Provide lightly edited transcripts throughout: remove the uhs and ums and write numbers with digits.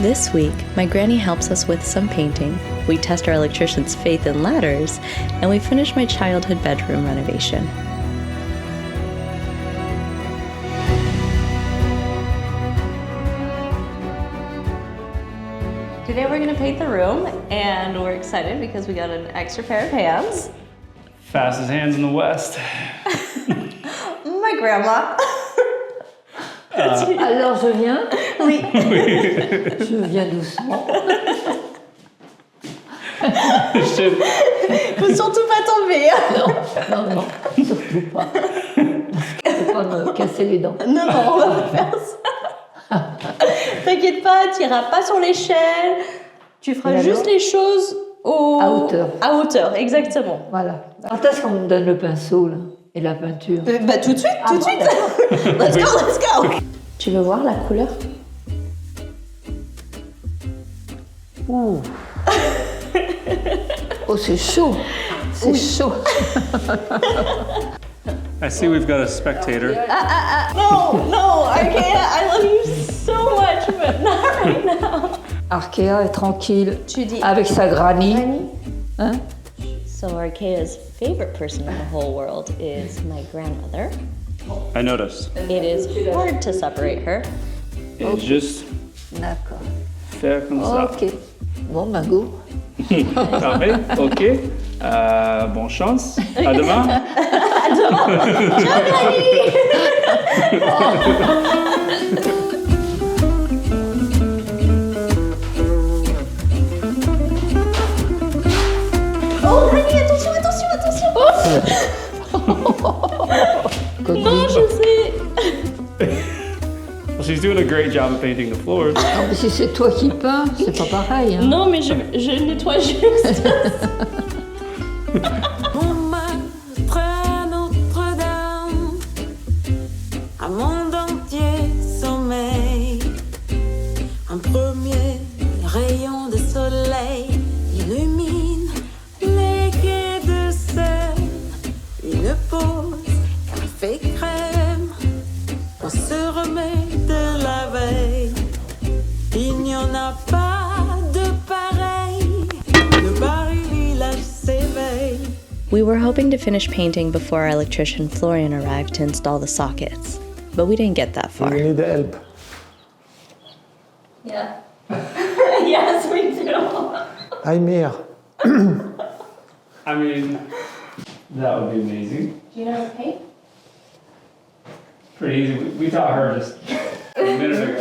This week, my granny helps us with some painting, we test our electrician's faith in ladders, and we finish my childhood bedroom renovation. Today we're going to paint the room, and we're excited because we got an extra pair of hands. Fastest hands in the West. My grandma. Alors je viens. Oui. Je viens doucement. Faut surtout pas tomber. Non, surtout pas. Faut pas me casser les dents. Non, on va pas faire ça. T'inquiète pas, tu iras pas sur l'échelle. Tu feras juste les choses à hauteur. À hauteur, exactement. Voilà. Quand est-ce qu'on me donne le pinceau là et la peinture? Bah tout de suite, tout de suite. Let's go. Tu veux voir la couleur? Ouh. Oh, c'est chaud. C'est chaud. I see we've got a spectator. No, Arkea, I love you so much, but not right now. Arkea est tranquille Tu dis avec sa granny. Hein? So Arkea's favorite person in the whole world is my grandmother. I noticed. It is hard to separate her. Et juste D'accord. faire comme ça. Ok. Bon, ben go. Parfait, ok. Bonne chance. À demain. Ciao, Granny! Oh, Granny, attention! Non, je sais. Well, she's doing a great job of painting the floors. Ah, mais si c'est toi qui peins, c'est pas pareil. Hein. Non, mais je nettoie juste. Montmartre, Notre-Dame, un monde entier sommeil. Un premier rayon de soleil illumine les quais de Seine. Une pause, café crème, on se remet de la veille. Il n'y en a pas de pareil. Le Paris village s'éveille. We were hoping to finish painting before our electrician Florian arrived to install the sockets, but we didn't get that far. We need help. Yeah. Yes, we do. I'm here. I mean, that would be amazing. Do you know how to paint? Pretty easy. We taught her just a minute ago.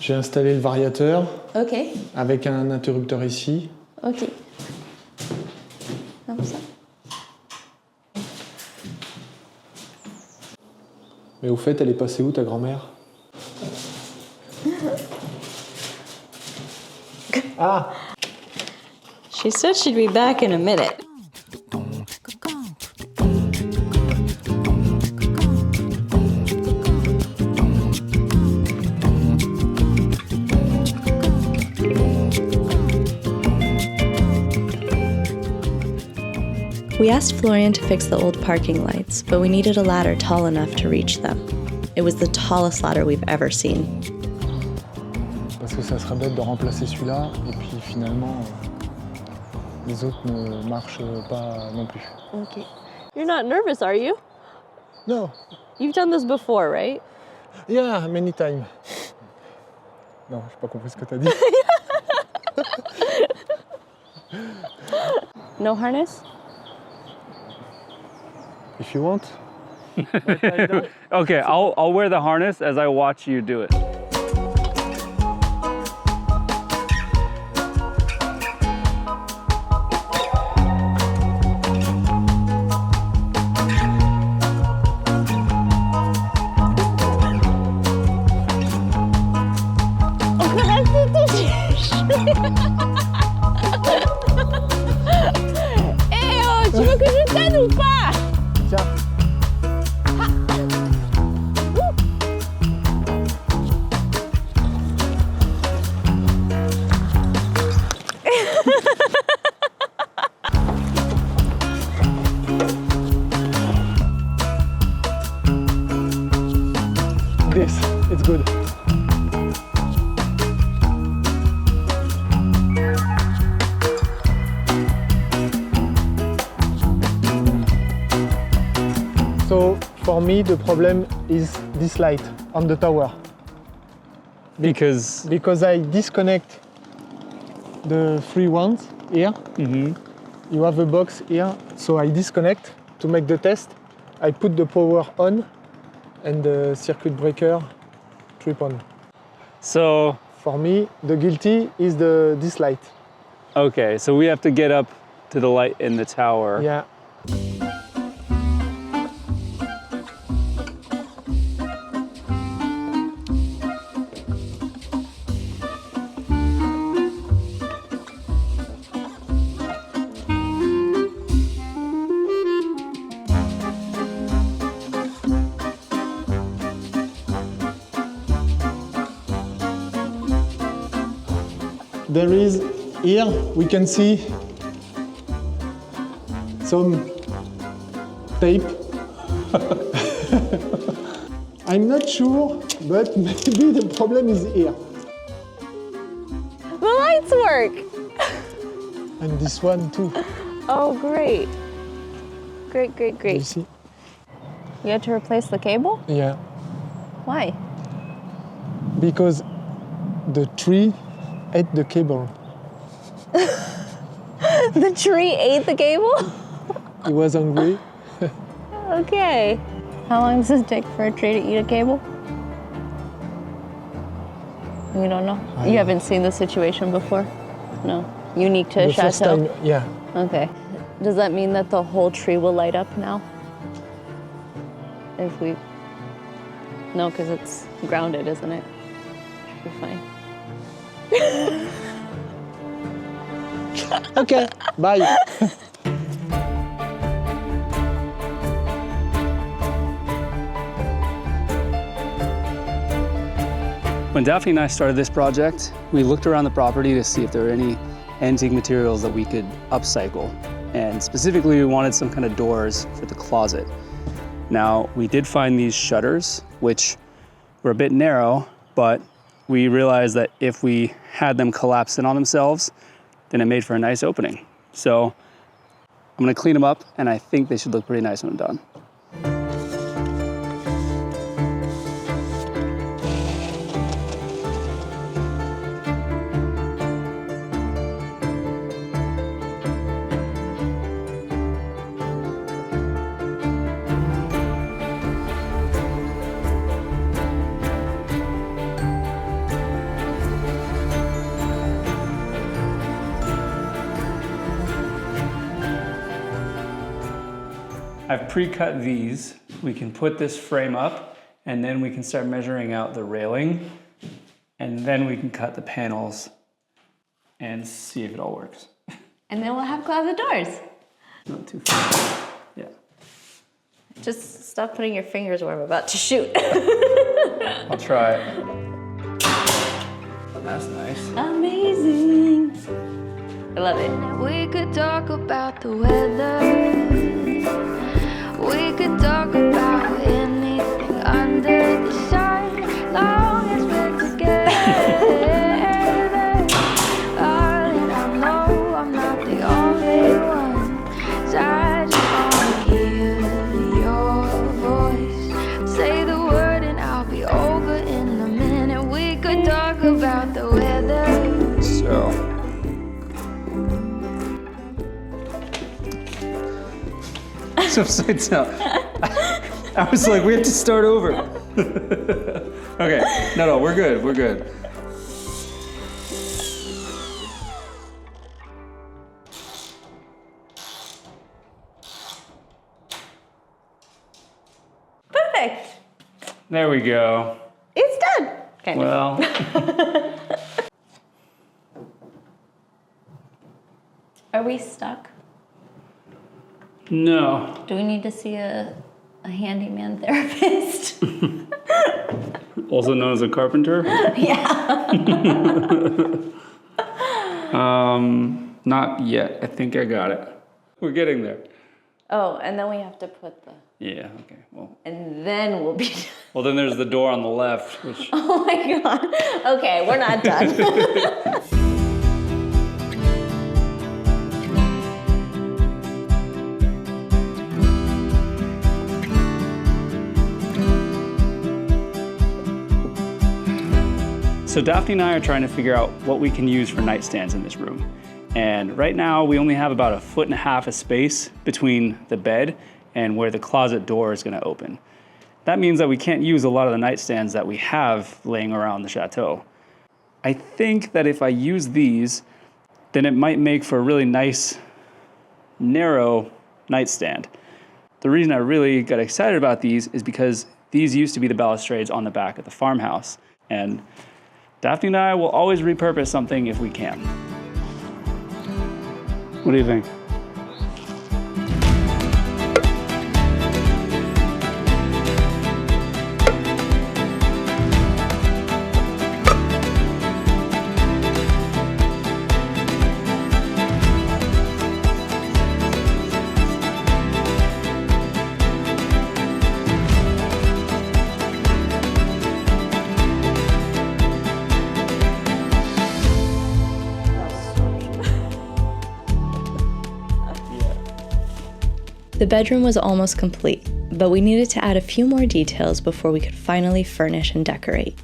J'ai installé le variateur Ok, avec un interrupteur ici. ok. Comme ça. Mais au fait, elle est passée où ta grand-mère? Ah! She said she'd be back in a minute. We asked Florian to fix the old parking lights, but we needed a ladder tall enough to reach them. It was the tallest ladder we've ever seen. Parce que ça serait bête de remplacer celui-là, et puis finalement, les autres ne marchent pas non plus. Okay. You're not nervous, are you? No. You've done this before, right? Yeah, many time. Non, j'ai pas compris ce que t'as dit. No harness? If you want. Okay, I'll wear the harness as I watch you do it. Tu veux que je t'aide ou pas? Tiens. this. It's good. So for me, the problem is this light on the tower. Because I disconnect the three ones here. You have a box here, so I disconnect to make the test. I put the power on and the circuit breaker trip on. so For me, the guilty is this light. okay, so we have to get up to the light in the tower. Yeah. There is, here we can see some tape. I'm not sure, but maybe the problem is here. The lights work. And this one too. Oh, great. Great, great, You great. see? You had to replace the cable? Yeah. Why? Because the tree ate the cable. The tree ate the cable? It was hungry. Okay. How long does it take for a tree to eat a cable? You don't know? You haven't seen this situation before? No. Unique to The first Chateau? time, yeah. Okay. Does that mean that the whole tree will light up now? If we... No, because it's grounded, isn't it? Should be fine. Okay, bye. When Daphne and I started this project, we looked around the property to see if there were any antique materials that we could upcycle. And specifically, we wanted some kind of doors for the closet. Now, we did find these shutters, which were a bit narrow, but we realized that if we had them collapse in on themselves, then it made for a nice opening. So I'm gonna clean them up, and I think they should look pretty nice when I'm done. I've pre-cut these. We can put this frame up and then we can start measuring out the railing and then we can cut the panels and see if it all works. And then we'll have closet doors. Not too far. Yeah. Just stop putting your fingers where I'm about to shoot. I'll try it. That's nice. Amazing. I love it. We could talk about the weather. We could talk about anything under the sun, long as we're together. Darling, I know I'm not the only one. So I just wanna hear your voice. Say the word and I'll be over in a minute. We could talk about the weather. So. So upside down. I was like, we have to start over. Okay, no, we're good, we're good. Perfect. There we go. It's done. Kind of. Well, Are we stuck? no. Do we need to see a handyman therapist? Also known as a carpenter? Yeah. Not yet. I think I got it. We're getting there. Oh, and then we have to put the... Yeah, okay, well. And then we'll be... Well, then there's the door on the left, which... Oh my God. Okay, we're not done. So Daphne and I are trying to figure out what we can use for nightstands in this room. And right now we only have about 1.5 feet of space between the bed and where the closet door is gonna open. That means that we can't use a lot of the nightstands that we have laying around the chateau. I think that if I use these, then it might make for a really nice, narrow nightstand. The reason I really got excited about these is because these used to be the balustrades on the back of the farmhouse. And Daphne and I will always repurpose something if we can. What do you think? The bedroom was almost complete, but we needed to add a few more details before we could finally furnish and decorate.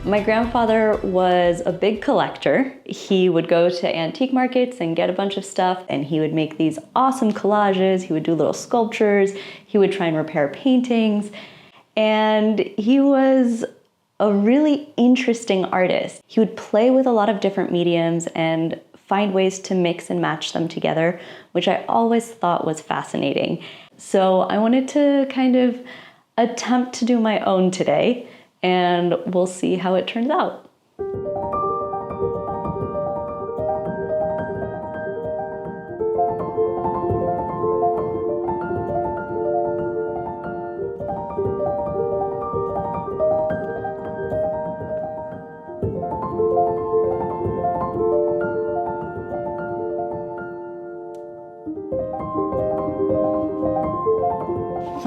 My grandfather was a big collector. He would go to antique markets and get a bunch of stuff, and he would make these awesome collages. He would do little sculptures. He would try and repair paintings. And he was a really interesting artist. He would play with a lot of different mediums and find ways to mix and match them together, which I always thought was fascinating. So I wanted to kind of attempt to do my own today, and we'll see how it turns out.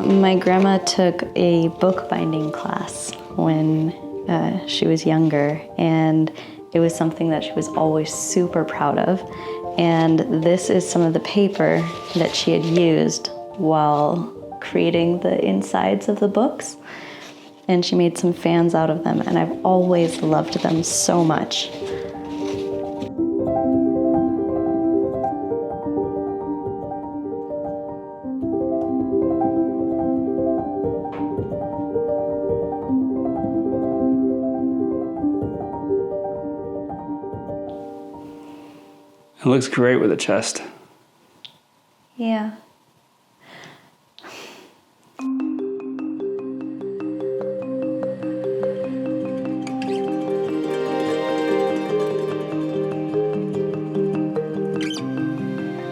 My grandma took a bookbinding class when she was younger, and it was something that she was always super proud of. And this is some of the paper that she had used while creating the insides of the books. And she made some fans out of them, and I've always loved them so much. It looks great with a chest. Yeah.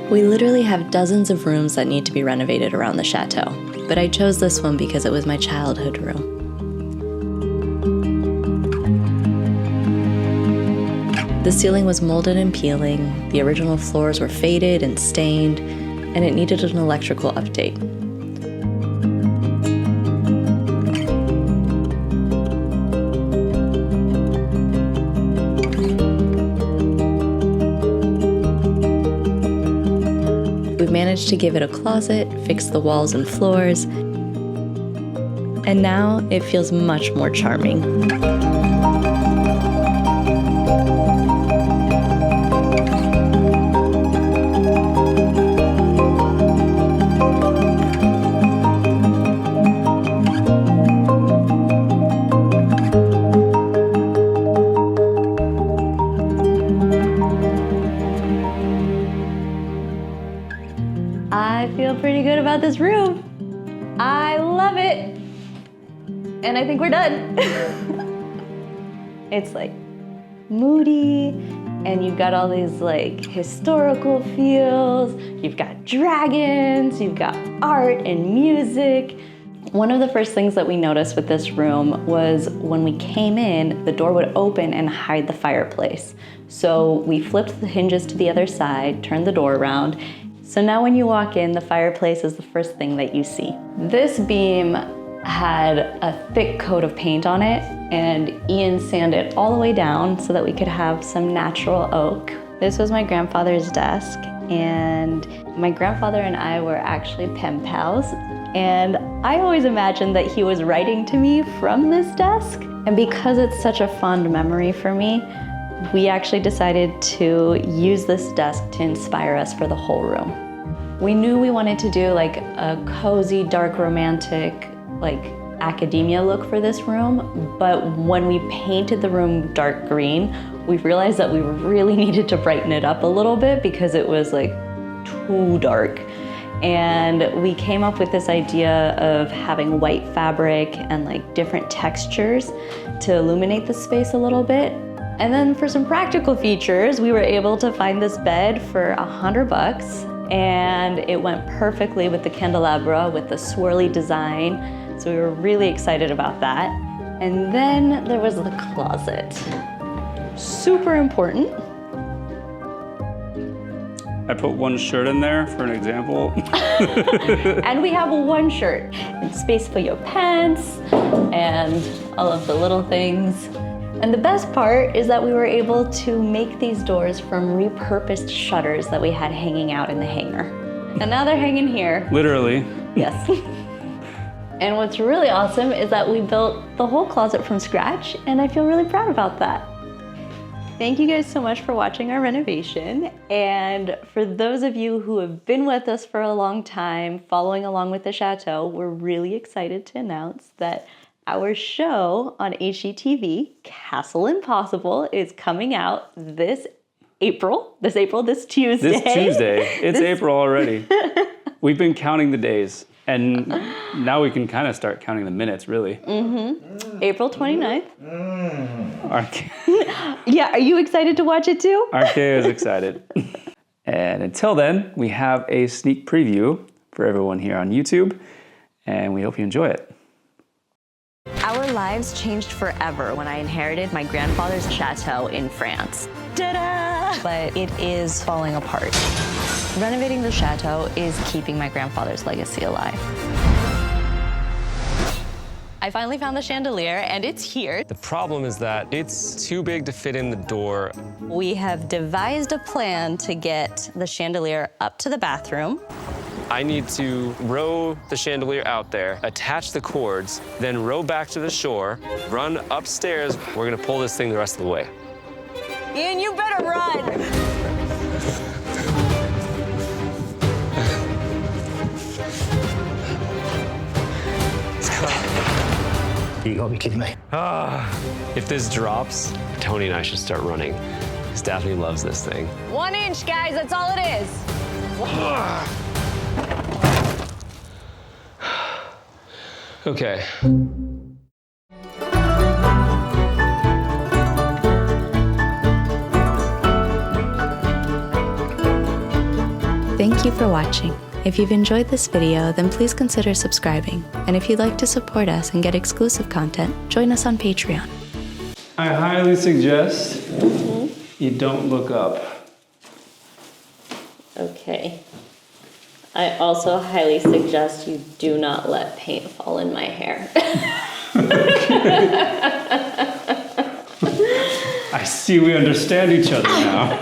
We literally have dozens of rooms that need to be renovated around the chateau, but I chose this one because it was my childhood room. The ceiling was molded and peeling, the original floors were faded and stained, and it needed an electrical update. We've managed to give it a closet, fix the walls and floors, and now it feels much more charming. I feel pretty good about this room. I love it. And I think we're done. It's like moody, and you've got all these like historical feels. You've got dragons, you've got art and music. One of the first things that we noticed with this room was when we came in, the door would open and hide the fireplace. So we flipped the hinges to the other side, turned the door around. So now when you walk in, the fireplace is the first thing that you see. This beam had a thick coat of paint on it, and Ian sanded it all the way down so that we could have some natural oak. This was my grandfather's desk, and my grandfather and I were actually pen pals. And I always imagined that he was writing to me from this desk. And because it's such a fond memory for me, we actually decided to use this desk to inspire us for the whole room. We knew we wanted to do like a cozy, dark, romantic, like academia look for this room. But when we painted the room dark green, we realized that we really needed to brighten it up a little bit because it was like too dark. And we came up with this idea of having white fabric and like different textures to illuminate the space a little bit. And then for some practical features, we were able to find this bed for $100, and it went perfectly with the candelabra with the swirly design. So we were really excited about that. And then there was the closet. Super important. I put one shirt in there for an example. And we have one shirt and space for your pants and all of the little things. And the best part is that we were able to make these doors from repurposed shutters that we had hanging out in the hanger. And now they're hanging here. Literally. Yes. And what's really awesome is that we built the whole closet from scratch, and I feel really proud about that. Thank you guys so much for watching our renovation. And for those of you who have been with us for a long time, following along with the Chateau, we're really excited to announce that our show on HGTV, Castle Impossible, is coming out this Tuesday. This Tuesday. It's April already. We've been counting the days, and now we can kind of start counting the minutes, really. April 29th. Arke Yeah, are you excited to watch it too? Arke is excited. And until then, we have a sneak preview for everyone here on YouTube, and we hope you enjoy it. Our lives changed forever when I inherited my grandfather's chateau in France. Ta-da! But it is falling apart. Renovating the chateau is keeping my grandfather's legacy alive. I finally found the chandelier, and it's here. The problem is that it's too big to fit in the door. We have devised a plan to get the chandelier up to the bathroom. I need to row the chandelier out there, attach the cords, then row back to the shore, run upstairs. We're gonna pull this thing the rest of the way. Ian, you better run! You gotta be kidding me. If this drops, Tony and I should start running, because Daphne loves this thing. 1 inch, guys, that's all it is. Okay. Thank you for watching. If you've enjoyed this video, then please consider subscribing. And if you'd like to support us and get exclusive content, join us on Patreon. I highly suggest you don't look up. Okay. I also highly suggest you do not let paint fall in my hair. I see we understand each other now.